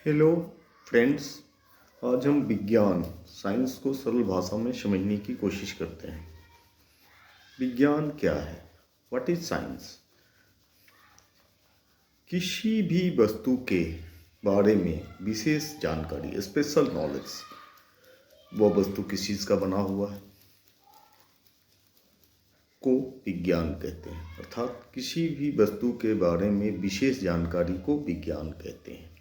Hello friends. आज हम विज्ञान साइंस को सरल भाषा में समझने की कोशिश करते हैं। विज्ञान क्या है? What is science? किसी भी वस्तु के बारे में विशेष जानकारी, स्पेशल नॉलेज, वह वस्तु किस चीज़ का बना हुआ है को विज्ञान कहते हैं। अर्थात किसी भी वस्तु के बारे में विशेष जानकारी को विज्ञान कहते हैं।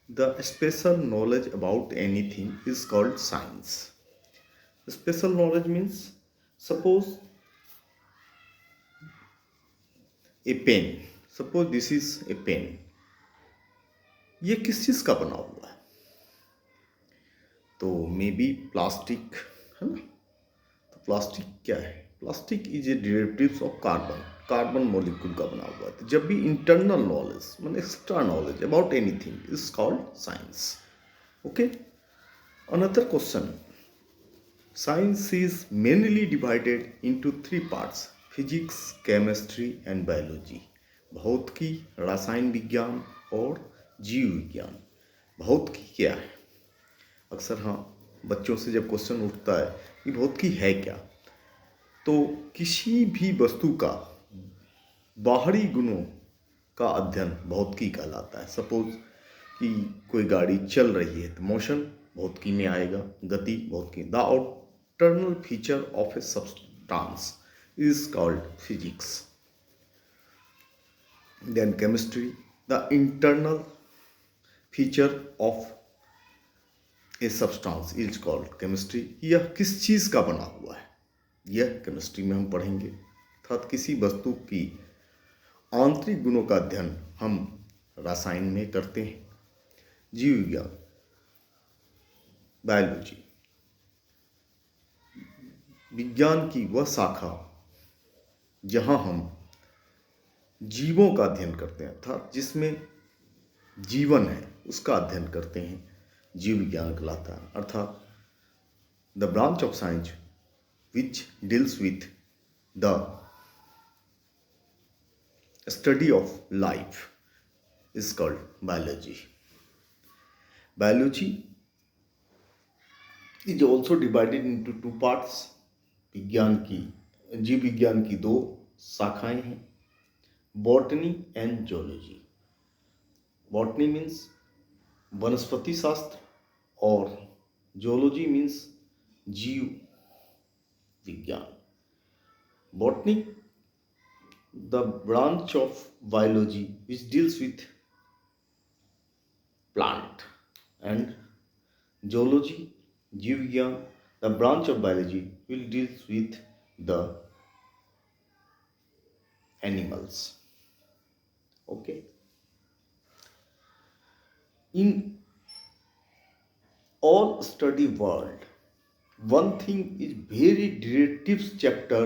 The special knowledge about anything is called science. Special knowledge means, suppose a pen. Suppose this is a pen. ये किस चीज़ का बना हुआ है? तो मे बी प्लास्टिक, है ना? तो प्लास्टिक क्या है? Plastic is a derivatives of carbon molecule का बना हुआ है। तो जब भी इंटरनल नॉलेज मतलब extra knowledge about anything is called science. Okay, another question. Science is mainly divided into three parts: physics, chemistry and biology. भौतिकी, रसायन विज्ञान और जीव विज्ञान। भौतिकी क्या है? अक्सर बच्चों से जब क्वेश्चन उठता है कि भौतिकी है क्या, तो किसी भी वस्तु का बाहरी गुणों का अध्ययन भौतिकी कहलाता है। सपोज कि कोई गाड़ी चल रही है तो मोशन भौतिकी में आएगा, गति भौतिकी। The outernal feature of a substance is called physics. Then chemistry, the internal feature of a substance is called chemistry. यह किस चीज़ का बना हुआ है, यह केमिस्ट्री में हम पढ़ेंगे। अर्थात किसी वस्तु की आंतरिक गुणों का अध्ययन हम रसायन में करते हैं। जीव विज्ञान, बायोलॉजी, विज्ञान की वह शाखा जहां हम जीवों का अध्ययन करते हैं, अर्थात जिसमें जीवन है उसका अध्ययन करते हैं, जीव विज्ञान कहलाता है। अर्थात the branch of science which deals with the study of life is called biology. Biology is also divided into two parts. जीव विज्ञान की दो शाखाएं हैं, botany and zoology. Botany means वनस्पति शास्त्र और जोलॉजी मीन्स जीव विज्ञान। Botany, the branch of biology which deals with plant, and zoology, जीव विज्ञान, the branch of biology will deals with the animals. Okay, in all study world, one thing is very directive chapter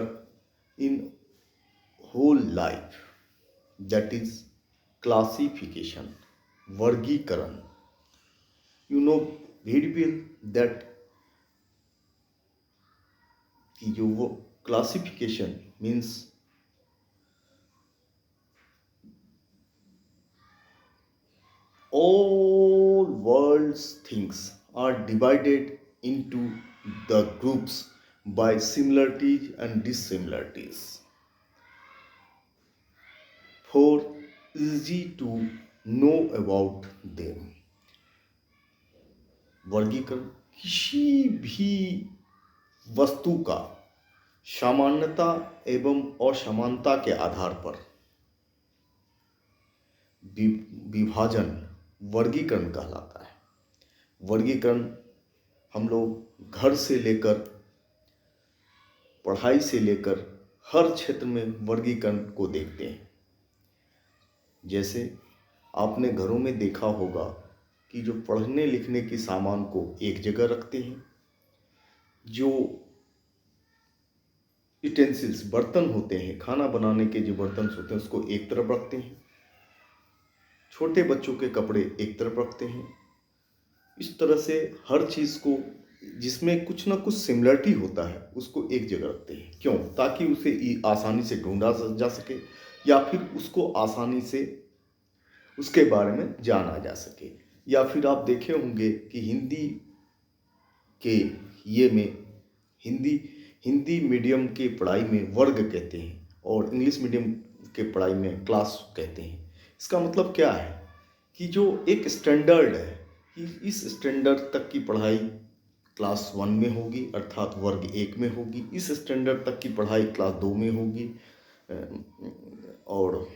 in whole life, that is classification, वर्गीकरण। You know very well that कि जो वो classification means all world's things are divided into the groups by similarities and dissimilarities for easy to know about them. वर्गीकरण किसी भी वस्तु का सामान्यता एवं असमानता के आधार पर विभाजन वर्गीकरण कहलाता है। वर्गीकरण हम लोग घर से लेकर, पढ़ाई से लेकर हर क्षेत्र में वर्गीकरण को देखते हैं। जैसे आपने घरों में देखा होगा कि जो पढ़ने लिखने के सामान को एक जगह रखते हैं, जो यूटेंसिल्स बर्तन होते हैं, खाना बनाने के जो बर्तन होते हैं उसको एक तरफ रखते हैं, छोटे बच्चों के कपड़े एक तरफ रखते हैं। इस तरह से हर चीज़ को जिसमें कुछ ना कुछ सिमिलरिटी होता है उसको एक जगह रखते हैं। क्यों? ताकि उसे आसानी से ढूंढा जा सके या फिर उसको आसानी से उसके बारे में जाना जा सके। या फिर आप देखे होंगे कि हिंदी के ये में हिंदी हिंदी मीडियम के पढ़ाई में वर्ग कहते हैं और इंग्लिश मीडियम के पढ़ाई में क्लास कहते हैं। इसका मतलब क्या है कि जो एक स्टैंडर्ड है कि इस स्टैंडर्ड तक की पढ़ाई क्लास 1 में होगी अर्थात वर्ग 1 में होगी, इस स्टैंडर्ड तक की पढ़ाई क्लास 2 में होगी और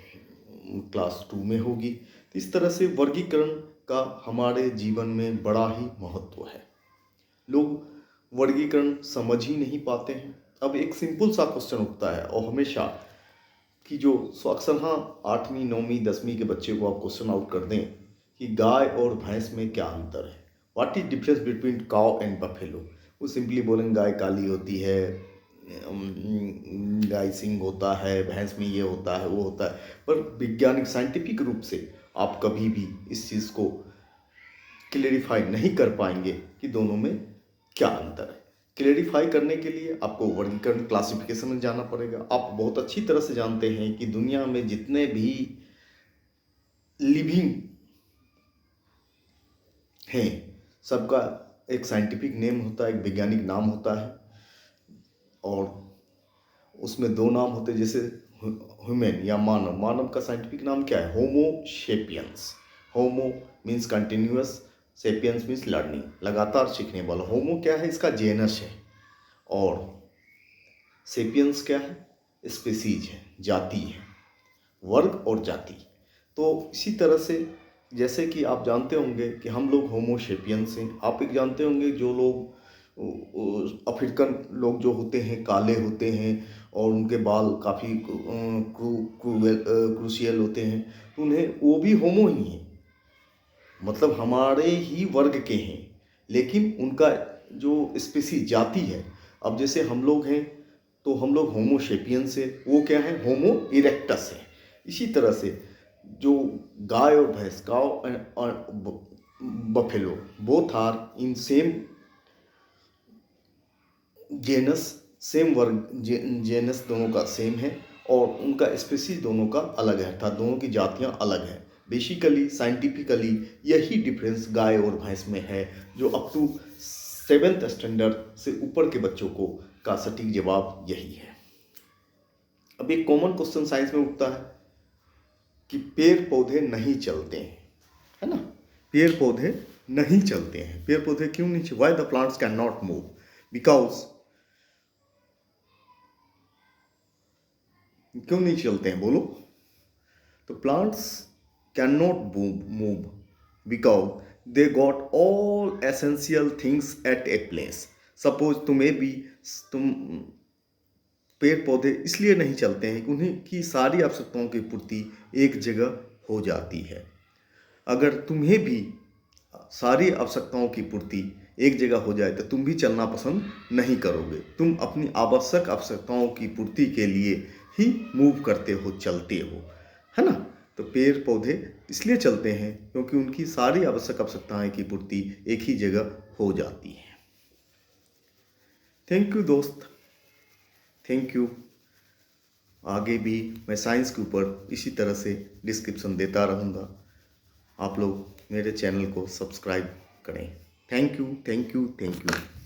क्लास 2 में होगी। तो इस तरह से वर्गीकरण का हमारे जीवन में बड़ा ही महत्व है। लोग वर्गीकरण समझ ही नहीं पाते हैं। अब एक सिंपल सा क्वेश्चन उठता है और हमेशा कि जो अक्सर हाँ 8वीं 9वीं 10वीं के बच्चे को आप क्वेश्चन आउट कर दें कि गाय और भैंस में क्या अंतर है, what is difference between cow and buffalo. वो सिंपली बोलेंगे गाय काली होती है, गाय सिंग होता है, भैंस में ये होता है वो होता है, पर वैज्ञानिक साइंटिफिक रूप से आप कभी भी इस चीज़ को क्लेरिफाई नहीं कर पाएंगे कि दोनों में क्या अंतर है। क्लेरिफाई करने के लिए आपको वर्गीकरण क्लासिफिकेशन में जाना पड़ेगा। आप बहुत अच्छी तरह से जानते हैं कि दुनिया में जितने भी लिविंग हैं सबका एक साइंटिफिक नेम होता है, एक वैज्ञानिक नाम होता है और उसमें 2 नाम होते हैं, जैसे ह्यूमन या मानव। मानव का साइंटिफिक नाम क्या है? Homo sapiens. Homo means continuous, sapiens means learning, लगातार सीखने वाला। होमो क्या है? इसका जेनस है और सेपियंस क्या है? स्पीसीज है, जाति है, वर्ग और जाति। तो इसी तरह से जैसे कि आप जानते होंगे कि हम लोग होमो सेपियंस हैं। आप एक जानते होंगे जो लोग अफ्रीकन लोग जो होते हैं काले होते हैं और उनके बाल काफ़ी क्रूशियल होते हैं, तो उन्हें वो भी होमो ही हैं, मतलब हमारे ही वर्ग के हैं, लेकिन उनका जो स्पीसीज जाति है, अब जैसे हम लोग हैं तो हम लोग होमो सेपियंस है, वो क्या है? होमो इरेक्टस है। इसी तरह से जो गाय और भैंस, काउ और buffalo, both are in same genus, same वर्ग, जेनस दोनों का सेम है और उनका स्पीसीज दोनों का अलग है, अर्थात दोनों की जातियां अलग हैं। बेसिकली साइंटिफिकली यही डिफरेंस गाय और भैंस में है, जो अप टू 7th स्टैंडर्ड से ऊपर के बच्चों को का सटीक जवाब यही है। अब एक कॉमन क्वेश्चन साइंस में उठता है कि पेड़ पौधे नहीं चलते हैं, है ना? पेड़ पौधे नहीं चलते हैं। पेड़ पौधे क्यों नहीं चलते? Why the plants can not move? Because क्यों नहीं चलते हैं बोलो? तो plants can not move because they got all essential things at a place. Suppose तुम पेड़ पौधे इसलिए नहीं चलते हैं कि उन्हें की सारी आवश्यकताओं की पूर्ति एक जगह हो जाती है। अगर तुम्हें भी सारी आवश्यकताओं की पूर्ति एक जगह हो जाए तो तुम भी चलना पसंद नहीं करोगे। तुम अपनी आवश्यक आवश्यकताओं की पूर्ति के लिए ही मूव करते हो, चलते हो, है ना? तो पेड़ पौधे इसलिए चलते हैं क्योंकि उनकी सारी आवश्यक आवश्यकताएं की पूर्ति एक ही जगह हो जाती है। थैंक यू दोस्त, थैंक यू। आगे भी मैं साइंस के ऊपर इसी तरह से डिस्क्रिप्शन देता रहूँगा। आप लोग मेरे चैनल को सब्सक्राइब करें। Thank you, thank you, thank you.